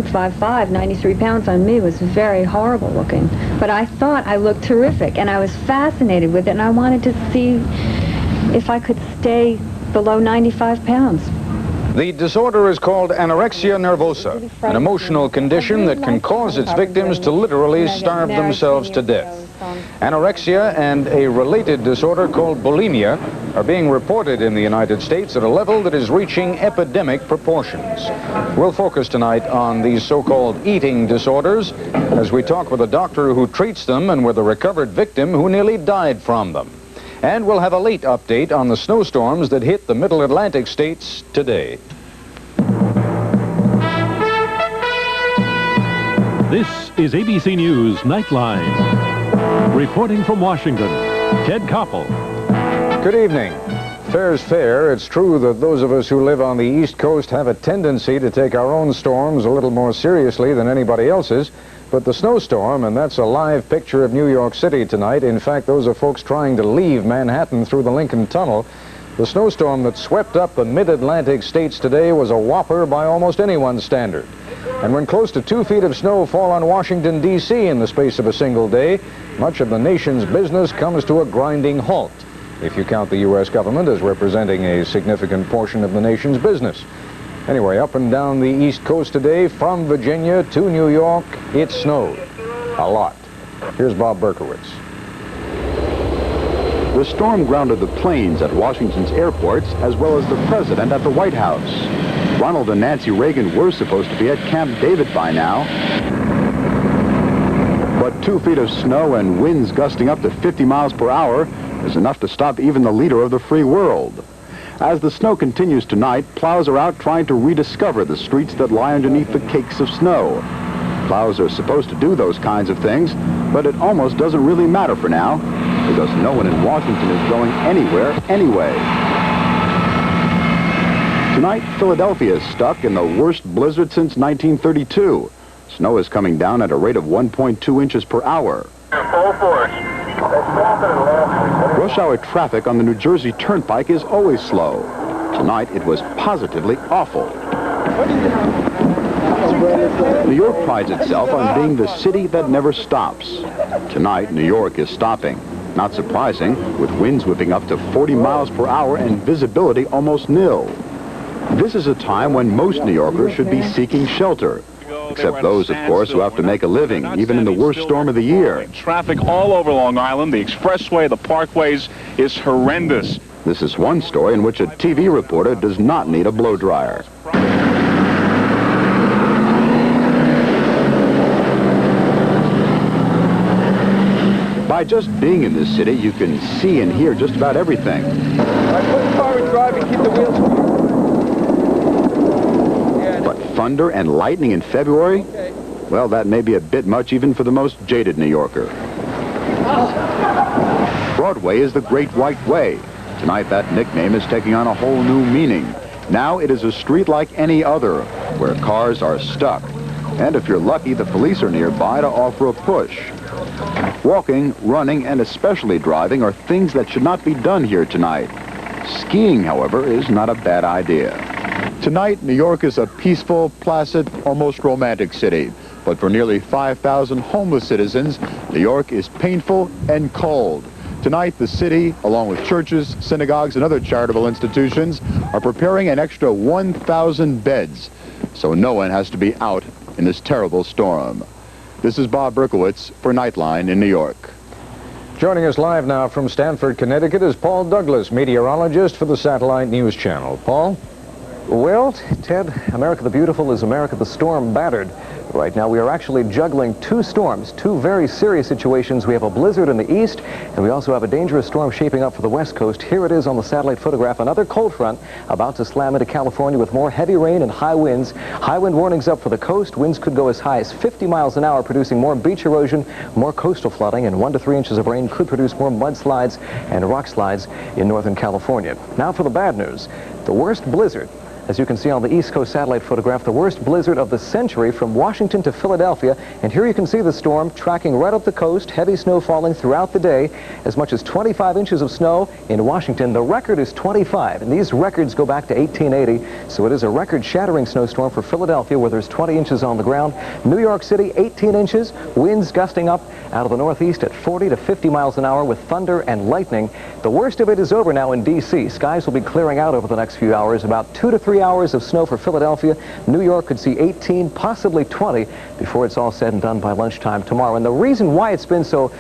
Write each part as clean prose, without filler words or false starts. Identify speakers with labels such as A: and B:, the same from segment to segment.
A: 5'5", 93 pounds on me was very horrible looking. But I thought I looked terrific, and I was fascinated with it, and I wanted to see if I could stay below 95 pounds.
B: The disorder is called anorexia nervosa, an emotional condition that can cause its victims to literally starve themselves to death. Anorexia and a related disorder called bulimia are being reported in the United States at a level that is reaching epidemic proportions. We'll focus tonight on these so-called eating disorders as we talk with a doctor who treats them and with a recovered victim who nearly died from them. And we'll have a late update on the snowstorms that hit the Middle Atlantic states today.
C: This is ABC News Nightline. Reporting from Washington, Ted Koppel.
B: Good evening. Fair's fair. It's true that those of us who live on the East Coast have a tendency to take our own storms a little more seriously than anybody else's. But the snowstorm, and that's a live picture of New York City tonight. In fact, those are folks trying to leave Manhattan through the Lincoln Tunnel. The snowstorm that swept up the mid-Atlantic states today was a whopper by almost anyone's standard. And when close to 2 feet of snow fall on Washington, D.C. in the space of a single day, much of the nation's business comes to a grinding halt, if you count the U.S. government as representing a significant portion of the nation's business. Anyway, up and down the East Coast today, from Virginia to New York, it snowed. A lot. Here's Bob Berkowitz.
D: The storm grounded the planes at Washington's airports as well as the president at the White House. Ronald and Nancy Reagan were supposed to be at Camp David by now. But 2 feet of snow and winds gusting up to 50 miles per hour is enough to stop even the leader of the free world. As the snow continues tonight, plows are out trying to rediscover the streets that lie underneath the cakes of snow. Plows are supposed to do those kinds of things, but it almost doesn't really matter for now, because no one in Washington is going anywhere anyway. Tonight, Philadelphia is stuck in the worst blizzard since 1932. Snow is coming down at a rate of 1.2 inches per hour.
E: Full force.
D: Rush hour traffic on the New Jersey Turnpike is always slow. Tonight, it was positively awful. New York prides itself on being the city that never stops. Tonight, New York is stopping. Not surprising, with winds whipping up to 40 miles per hour and visibility almost nil. This is a time when most New Yorkers should be seeking shelter. Except those, of course, who have to make a living, even in the worst storm of the year.
E: Traffic all over Long Island, the expressway, the parkways, is horrendous.
D: This is one story in which a TV reporter does not need a blow dryer. By just being in this city, you can see and hear just about everything.
F: I put the car in drive and keep the wheels moving.
D: But thunder and lightning in February? Well, that may be a bit much even for the most jaded New Yorker. Broadway is the Great White Way. Tonight, that nickname is taking on a whole new meaning. Now it is a street like any other, where cars are stuck. And if you're lucky, the police are nearby to offer a push. Walking, running, and especially driving are things that should not be done here tonight. Skiing, however, is not a bad idea. Tonight, New York is a peaceful, placid, almost romantic city. But for nearly 5,000 homeless citizens, New York is painful and cold. Tonight, the city, along with churches, synagogues, and other charitable institutions, are preparing an extra 1,000 beds, so no one has to be out in this terrible storm. This is Bob Berkowitz for Nightline in New York.
B: Joining us live now from Stamford, Connecticut is Paul Douglas, meteorologist for the Satellite News Channel. Paul?
G: Well, Ted, America the Beautiful is America the Storm Battered. Right now we are actually juggling two storms, two very serious situations. We have a blizzard in the east, and we also have a dangerous storm shaping up for the west coast. Here it is on the satellite photograph, another cold front about to slam into California with more heavy rain and high winds. High wind warnings up for the coast. Winds could go as high as 50 miles an hour, producing more beach erosion, more coastal flooding, and 1 to 3 inches of rain could produce more mudslides and rock slides in northern California. Now for the bad news. The worst blizzard As you can see on the East Coast satellite photograph, the worst blizzard of the century from Washington to Philadelphia. And here you can see the storm tracking right up the coast, heavy snow falling throughout the day, as much as 25 inches of snow in Washington. The record is 25, and these records go back to 1880, so it is a record-shattering snowstorm for Philadelphia, where there's 20 inches on the ground. New York City, 18 inches, winds gusting up out of the northeast at 40 to 50 miles an hour with thunder and lightning. The worst of it is over now in D.C. Skies will be clearing out over the next few hours. About 2 to 3 hours of snow for Philadelphia. New York could see 18, possibly 20, before it's all said and done by lunchtime tomorrow. And the reason why it's been so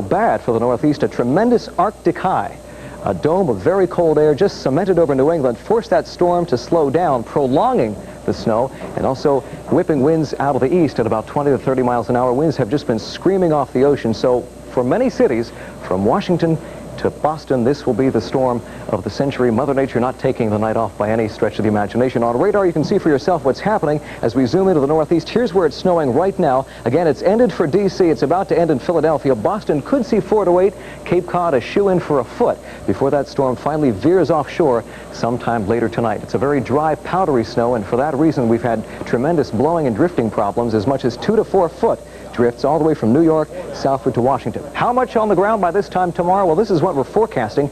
G: bad for the northeast, a tremendous Arctic high, a dome of very cold air just cemented over New England, forced that storm to slow down, prolonging the snow, and also whipping winds out of the east at about 20 to 30 miles an hour. Winds have just been screaming off the ocean. So for many cities, from Washington to Boston, this will be the storm of the century. Mother Nature not taking the night off by any stretch of the imagination. On radar, you can see for yourself what's happening as we zoom into the northeast. Here's where it's snowing right now. Again, it's ended for D.C. It's about to end in Philadelphia. Boston could see 4 to 8. Cape Cod a shoe-in for a foot before that storm finally veers offshore sometime later tonight. It's a very dry, powdery snow, and for that reason, we've had tremendous blowing and drifting problems. As much as 2 to 4 foot drifts all the way from New York southward to Washington. How much on the ground by this time tomorrow? Well, this is what we're forecasting,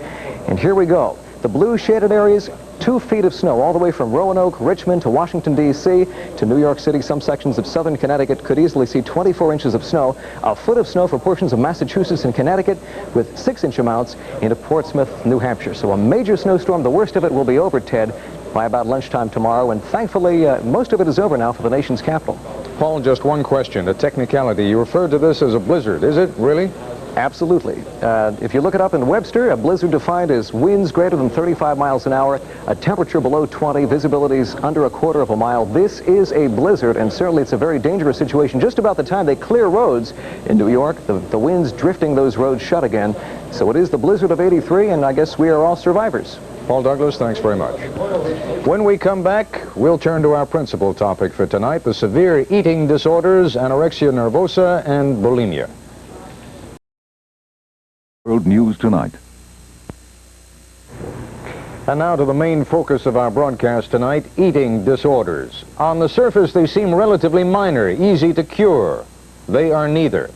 G: and here we go. The blue shaded areas, 2 feet of snow all the way from Roanoke, Richmond to Washington, D.C. to New York City. Some sections of southern Connecticut could easily see 24 inches of snow. A foot of snow for portions of Massachusetts and Connecticut, with 6-inch amounts into Portsmouth, New Hampshire. So a major snowstorm. The worst of it will be over, Ted, by about lunchtime tomorrow, and thankfully most of it is over now for the nation's capital.
B: Paul, just one question, a technicality. You referred to this as a blizzard. Is it really?
G: Absolutely. If you look it up in Webster, a blizzard defined as winds greater than 35 miles an hour, a temperature below 20, visibilities under a quarter of a mile. This is a blizzard, and certainly it's a very dangerous situation. Just about the time they clear roads in New York, the winds drifting those roads shut again. So it is the blizzard of 83, and I guess we are all survivors.
B: Paul Douglas, thanks very much. When we come back, we'll turn to our principal topic for tonight, the severe eating disorders, anorexia nervosa and bulimia.
D: World News Tonight.
B: And now to the main focus of our broadcast tonight, eating disorders. On the surface, they seem relatively minor, easy to cure. They are neither.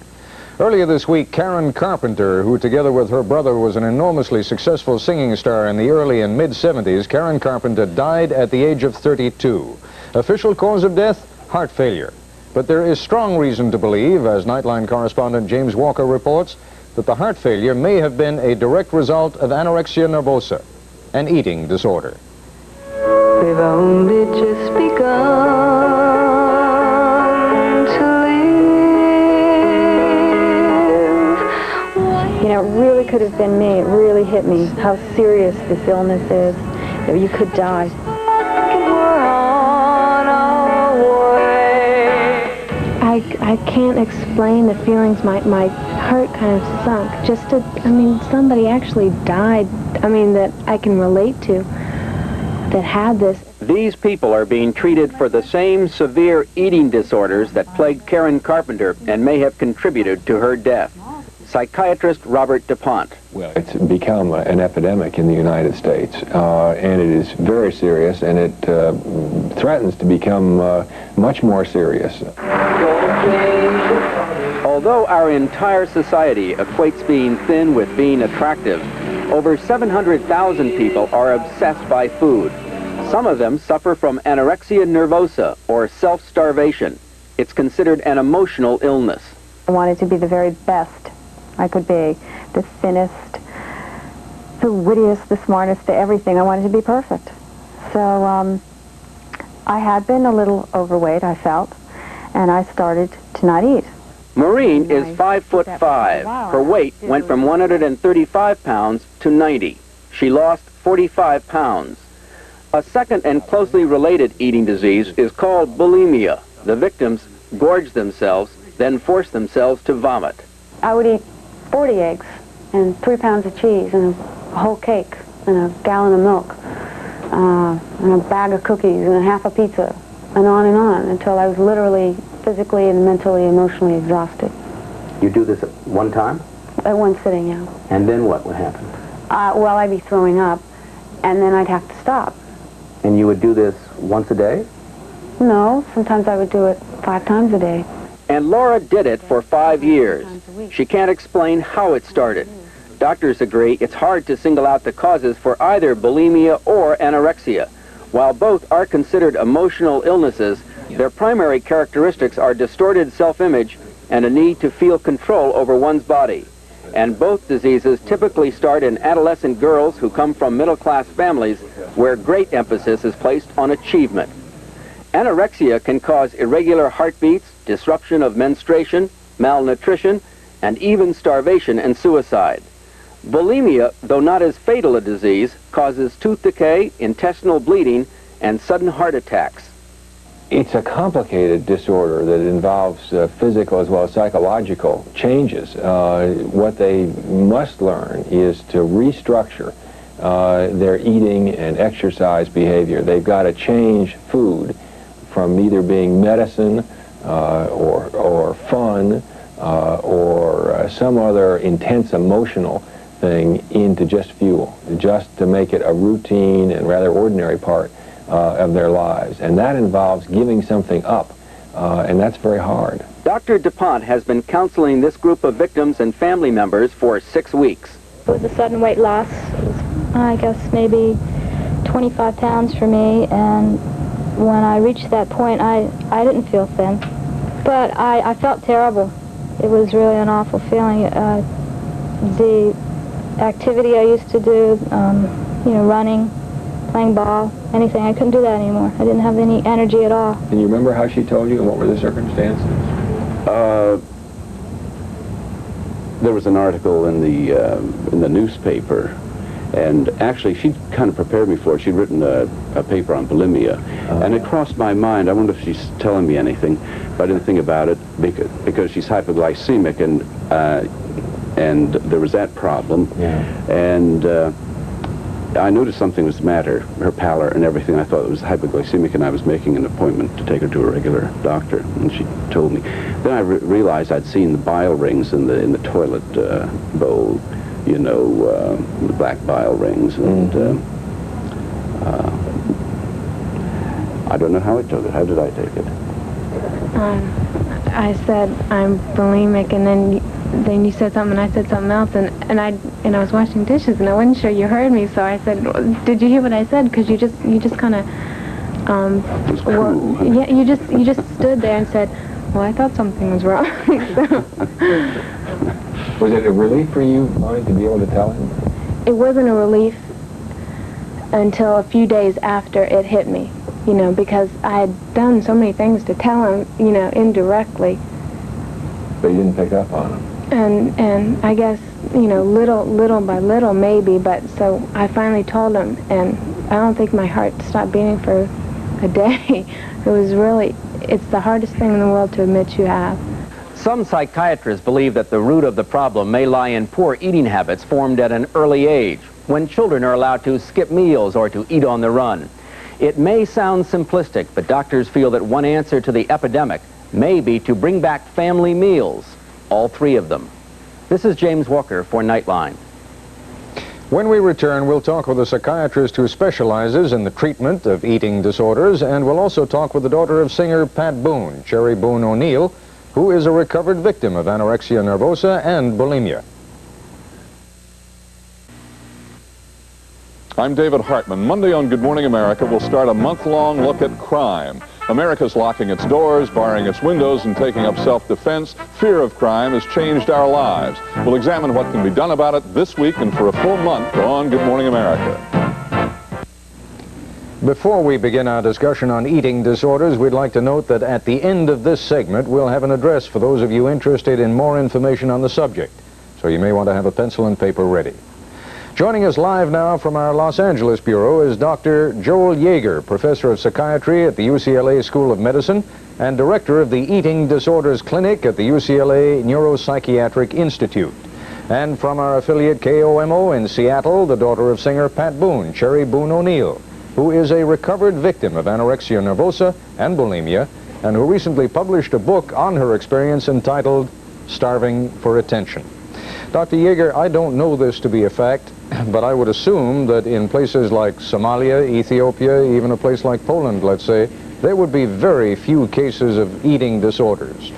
B: Earlier this week, Karen Carpenter, who together with her brother was an enormously successful singing star in the early and mid-70s, Karen Carpenter died at the age of 32. Official cause of death? Heart failure. But there is strong reason to believe, as Nightline correspondent James Walker reports, that the heart failure may have been a direct result of anorexia nervosa, an eating disorder.
H: We've only just begun to live.
A: You know, it really could have been me. It really hit me how serious this illness is, that you could die.
H: We're on our way.
A: I can't explain the feelings. My heart kind of sunk. Just to, I mean, somebody actually died, I mean, that I can relate to, that had this.
I: These people are being treated for the same severe eating disorders that plagued Karen Carpenter and may have contributed to her death. Psychiatrist Robert DuPont.
J: Well, it's become an epidemic in the United States, and it is very serious, and it threatens to become much more serious.
I: Although our entire society equates being thin with being attractive, over 700,000 people are obsessed by food. Some of them suffer from anorexia nervosa, or self-starvation. It's considered an emotional illness.
A: I wanted to be the very best I could be, the thinnest, the wittiest, the smartest, the everything. I wanted to be perfect. So I had been a little overweight, I felt, and I started to not eat.
I: Maureen is 5'5". Her weight went from 135 pounds to 90. She lost 45 pounds. A second and closely related eating disease is called bulimia. The victims gorge themselves, then force themselves to vomit.
A: I would eat 40 eggs and 3 pounds of cheese and a whole cake and a gallon of milk and a bag of cookies and a half a pizza and on until I was literally physically and mentally, emotionally exhausted.
I: You do this at one time?
A: At one sitting, yeah.
I: And then what would happen?
A: Well, I'd be throwing up, and then I'd have to stop.
I: And you would do this
K: once a day?
A: No, sometimes I would do it 5 times a day.
I: And Laura did it for 5 years. She can't explain how it started. Doctors agree it's hard to single out the causes for either bulimia or anorexia. While both are considered emotional illnesses, their primary characteristics are distorted self-image and a need to feel control over one's body. And both diseases typically start in adolescent girls who come from middle-class families where great emphasis is placed on achievement. Anorexia can cause irregular heartbeats, disruption of menstruation, malnutrition, and even starvation and suicide. Bulimia, though not as fatal a disease, causes tooth decay, intestinal bleeding, and sudden heart attacks.
J: It's a complicated disorder that involves physical as well as psychological changes. What they must learn is to restructure their eating and exercise behavior. They've got to change food from either being medicine or fun or some other intense emotional thing into just fuel, just to make it a routine and rather ordinary part of their lives. And that involves giving something up, and that's very hard.
I: Dr. DuPont has been counseling this group of victims and family members for 6 weeks.
L: It was a sudden weight loss. It was, I guess, maybe 25 pounds for me, and when I reached that point, I didn't feel thin, but I felt terrible. It was really an awful feeling. The activity I used to do, running, playing ball, anything, I couldn't do that anymore. I didn't have any energy at all.
J: Can you remember how she told you, and what were the circumstances?
K: There was an article in the newspaper, and actually she kind of prepared me for it. She'd written a paper on bulimia, and it crossed my mind, I wonder if she's telling me anything, but I didn't think about it because she's hypoglycemic, and there was that problem.
J: Yeah.
K: And I noticed something was the matter, her pallor and everything. I thought it was hypoglycemic, and I was making an appointment to take her to a regular doctor, and she told me. Then I realized I'd seen the bile rings in the toilet bowl, the black bile rings, and I don't know how I took it. How did I take it?
M: I said I'm bulimic, and then you said something, and I said something else, and I was washing dishes, and I wasn't sure you heard me, so I said, "Did you hear what I said?" Because you just kind of,
K: it was cruel.
M: yeah, you just stood there and said, "Well, I thought something was wrong."
J: Was it a relief for you, Bonnie, to be able to tell him?
M: It wasn't a relief until a few days after it hit me, because I had done so many things to tell him, indirectly.
J: But you didn't pick up on him.
M: And I guess, little by little maybe, but so I finally told him, and I don't think my heart stopped beating for a day. It was really, it's the hardest thing in the world to admit you have.
I: Some psychiatrists believe that the root of the problem may lie in poor eating habits formed at an early age, when children are allowed to skip meals or to eat on the run. It may sound simplistic, but doctors feel that one answer to the epidemic may be to bring back family meals, all 3 of them. This is James Walker for Nightline.
B: When we return, we'll talk with a psychiatrist who specializes in the treatment of eating disorders, and we'll also talk with the daughter of singer Pat Boone, Cherry Boone O'Neill, who is a recovered victim of anorexia nervosa and bulimia.
N: I'm David Hartman. Monday on Good Morning America, we'll start a month-long look at crime. America's locking its doors, barring its windows, and taking up self-defense. Fear of crime has changed our lives. We'll examine what can be done about it this week and for a full month on Good Morning America.
B: Before we begin our discussion on eating disorders, we'd like to note that at the end of this segment, we'll have an address for those of you interested in more information on the subject. So you may want to have a pencil and paper ready. Joining us live now from our Los Angeles bureau is Dr. Joel Yeager, professor of psychiatry at the UCLA School of Medicine and director of the Eating Disorders Clinic at the UCLA Neuropsychiatric Institute. And from our affiliate KOMO in Seattle, the daughter of singer Pat Boone, Cherry Boone O'Neill, who is a recovered victim of anorexia nervosa and bulimia, and who recently published a book on her experience entitled Starving for Attention. Dr. Yeager, I don't know this to be a fact, But I would assume that in places like Somalia, Ethiopia, even a place like Poland, let's say, there would be very few cases of eating disorders.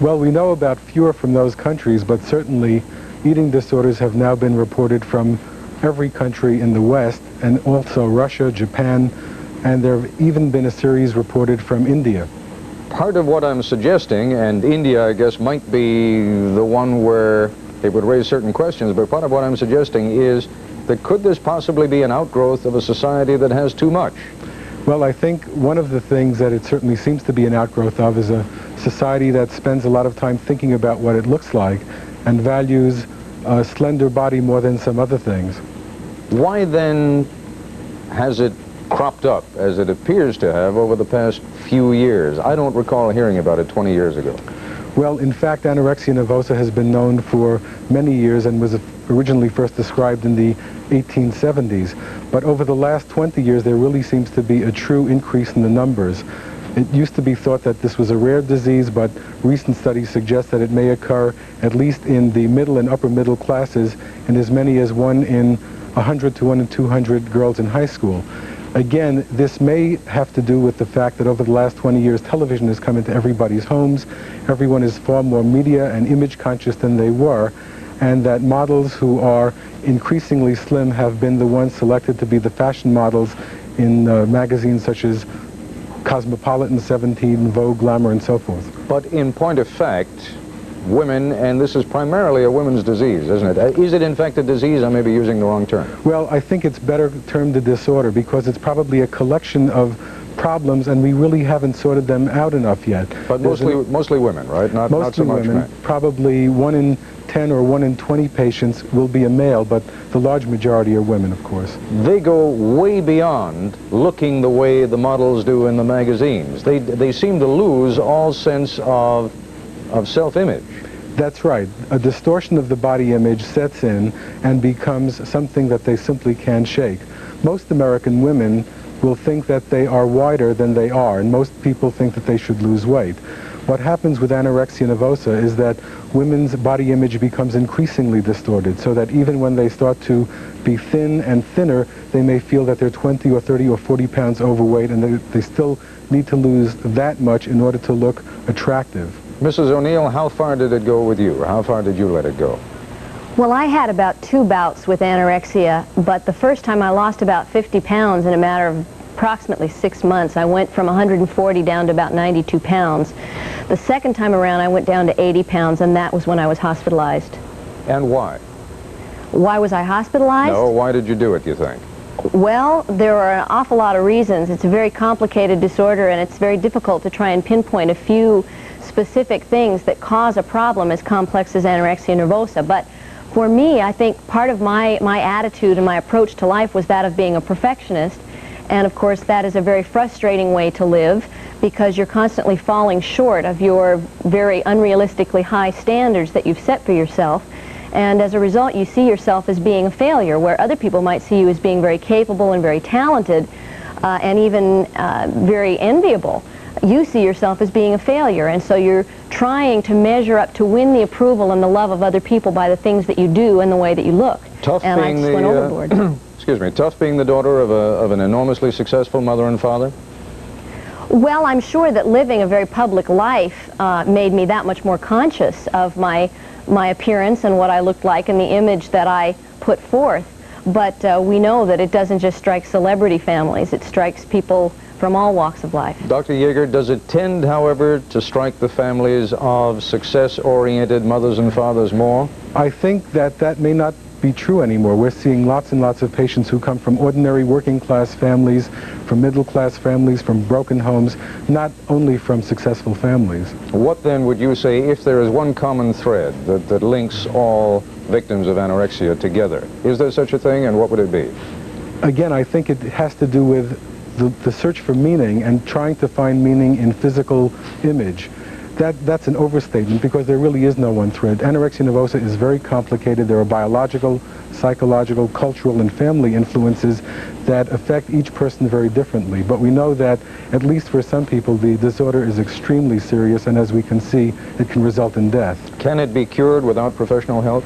O: Well, we know about fewer from those countries, but certainly eating disorders have now been reported from every country in the West, and also Russia, Japan, and there have even been a series reported from India.
B: Part of what I'm suggesting, and India, I guess, might be the one where it would raise certain questions, but part of what I'm suggesting is that could this possibly be an outgrowth of a society that has too much?
O: Well, I think one of the things that it certainly seems to be an outgrowth of is a society that spends a lot of time thinking about what it looks like and values a slender body more than some other things.
B: Why then has it cropped up, as it appears to have, over the past few years? I don't recall hearing about it 20 years ago.
O: Well, in fact, anorexia nervosa has been known for many years and was originally first described in the 1870s. But over the last 20 years, there really seems to be a true increase in the numbers. It used to be thought that this was a rare disease, but recent studies suggest that it may occur at least in the middle and upper middle classes in as many as 1 in 100 to 1 in 200 girls in high school. Again, this may have to do with the fact that over the last 20 years, television has come into everybody's homes. Everyone is far more media and image conscious than they were, and that models who are increasingly slim have been the ones selected to be the fashion models in magazines such as Cosmopolitan, 17, Vogue, Glamour, and so forth.
B: But in point of fact, women, and this is primarily a women's disease, isn't it? Is it in fact a disease? I may be using the wrong term.
O: Well, I think it's better termed a disorder because it's probably a collection of problems, and we really haven't sorted them out enough yet.
B: But mostly women, right? Not so much
O: women.
B: men.
O: Probably 1 in 10 or 1 in 20 patients will be a male, but the large majority are women, of course.
B: They go way beyond looking the way the models do in the magazines. They seem to lose all sense of self-image.
O: That's right. A distortion of the body image sets in and becomes something that they simply can't shake. Most American women will think that they are wider than they are, and most people think that they should lose weight. What happens with anorexia nervosa is that women's body image becomes increasingly distorted, so that even when they start to be thin and thinner, they may feel that they're 20 or 30 or 40 pounds overweight, and they still need to lose that much in order to look attractive.
B: Mrs. O'Neill, how far did it go with you? How far did you let it go?
P: Well, I had about 2 bouts with anorexia, but the first time I lost about 50 pounds in a matter of approximately 6 months. I went from 140 down to about 92 pounds. The second time around, I went down to 80 pounds, and that was when I was hospitalized.
B: And why?
P: Why was I hospitalized?
B: No, why did you do it, you think?
P: Well, there are an awful lot of reasons. It's a very complicated disorder, and it's very difficult to try and pinpoint a few specific things that cause a problem as complex as anorexia nervosa. But for me, I think part of my attitude and my approach to life was that of being a perfectionist. And of course, that is a very frustrating way to live because you're constantly falling short of your very unrealistically high standards that you've set for yourself. And as a result, you see yourself as being a failure, where other people might see you as being very capable and very talented and even very enviable. You see yourself as being a failure, and so you're trying to measure up to win the approval and the love of other people by the things that you do and the way that you look.
B: Tough
P: and
B: being
P: I just went overboard.
B: Excuse me, tough being the daughter of an enormously successful mother and father?
P: Well, I'm sure that living a very public life made me that much more conscious of my appearance and what I looked like and the image that I put forth. But we know that it doesn't just strike celebrity families, it strikes people from all walks of life.
B: Dr. Yeager, does it tend, however, to strike the families of success-oriented mothers and fathers more?
O: I think that may not be true anymore. We're seeing lots and lots of patients who come from ordinary working-class families, from middle-class families, from broken homes, not only from successful families.
B: What then would you say, if there is one common thread that links all victims of anorexia together? Is there such a thing, and what would it be?
O: Again, I think it has to do with the search for meaning and trying to find meaning in physical image. That's an overstatement because there really is no one thread. Anorexia nervosa is very complicated. There are biological, psychological, cultural, and family influences that affect each person very differently. But we know that, at least for some people, the disorder is extremely serious, and as we can see, it can result in death.
B: Can it be cured without professional help?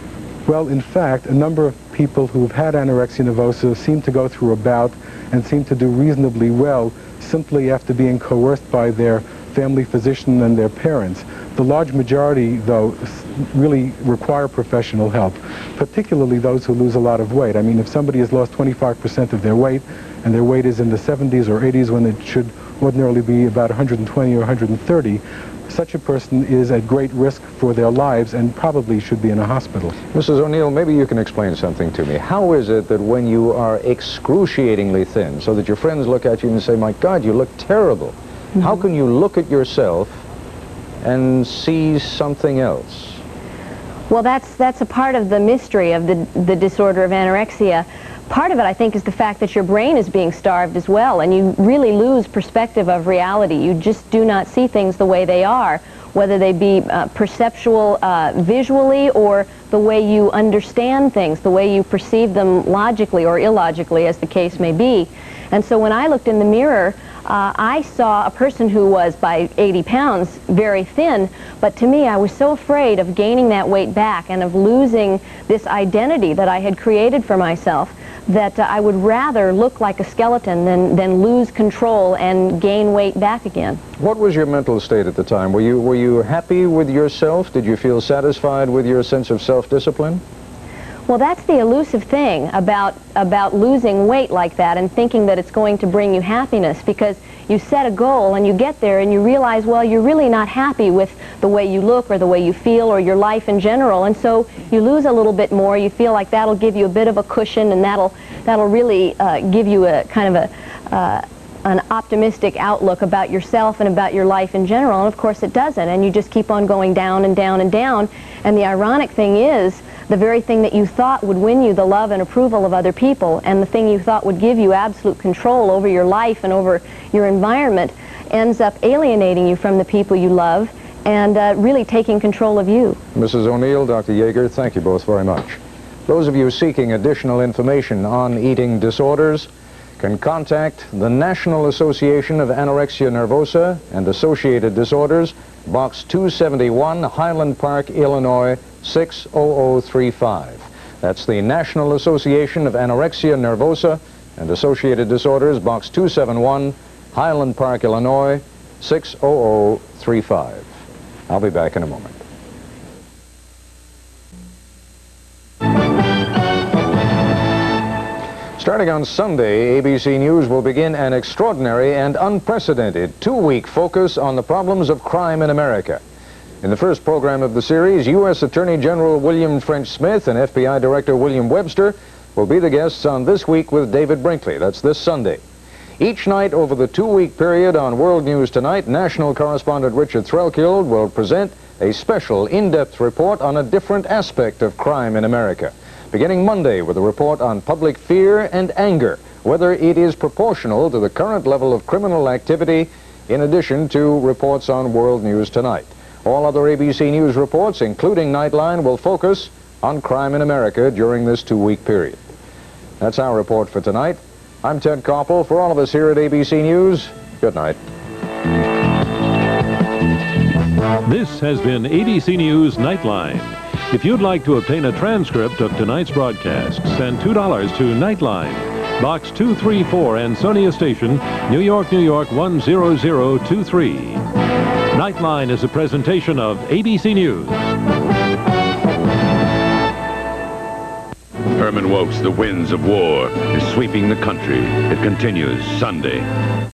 O: Well, in fact, a number of people who've had anorexia nervosa seem to go through a bout and seem to do reasonably well simply after being coerced by their family physician and their parents. The large majority, though, really require professional help, particularly those who lose a lot of weight. I mean, if somebody has lost 25% of their weight, and their weight is in the 70s or 80s when it should ordinarily be about 120 or 130, such a person is at great risk for their lives and probably should be in a hospital.
B: Mrs. O'Neill, maybe you can explain something to me. How is it that when you are excruciatingly thin, so that your friends look at you and say, my God, you look terrible, how can you look at yourself and see something else?
P: Well, that's a part of the mystery of the disorder of anorexia. Part of it, I think, is the fact that your brain is being starved as well, and you really lose perspective of reality. You just do not see things the way they are, whether they be perceptual visually, or the way you understand things, the way you perceive them logically or illogically, as the case may be. And so when I looked in the mirror, I saw a person who was, by 80 pounds, very thin, but to me I was so afraid of gaining that weight back and of losing this identity that I had created for myself, that I would rather look like a skeleton than lose control and gain weight back again.
B: What was your mental state at the time? Were you happy with yourself? Did you feel satisfied with your sense of self-discipline?
P: Well, that's the elusive thing about losing weight like that and thinking that it's going to bring you happiness, because you set a goal and you get there and you realize, well, you're really not happy with the way you look or the way you feel or your life in general, and so you lose a little bit more. You feel like that'll give you a bit of a cushion, and that'll really give you a kind of an optimistic outlook about yourself and about your life in general, and of course it doesn't, and you just keep on going down and down and down. And the ironic thing is, the very thing that you thought would win you the love and approval of other people, and the thing you thought would give you absolute control over your life and over your environment, ends up alienating you from the people you love and really taking control of you.
B: Mrs. O'Neill, Dr. Yeager, thank you both very much. Those of you seeking additional information on eating disorders can contact the National Association of Anorexia Nervosa and Associated Disorders, Box 271, Highland Park, Illinois, 60035. That's the National Association of Anorexia Nervosa and Associated Disorders, Box 271, Highland Park, Illinois, 60035. I'll be back in a moment. Starting on Sunday, ABC News will begin an extraordinary and unprecedented two-week focus on the problems of crime in America. In the first program of the series, U.S. Attorney General William French Smith and FBI Director William Webster will be the guests on This Week with David Brinkley. That's this Sunday. Each night over the two-week period on World News Tonight, national correspondent Richard Threlkeld will present a special in-depth report on a different aspect of crime in America, beginning Monday with a report on public fear and anger, whether it is proportional to the current level of criminal activity, in addition to reports on World News Tonight. All other ABC News reports, including Nightline, will focus on crime in America during this two-week period. That's our report for tonight. I'm Ted Koppel. For all of us here at ABC News, good night.
C: This has been ABC News Nightline. If you'd like to obtain a transcript of tonight's broadcast, send $2 to Nightline, Box 234, Ansonia Station, New York, New York 10023. Nightline is a presentation of ABC News.
Q: Herman Wouk's The Winds of War is sweeping the country. It continues Sunday.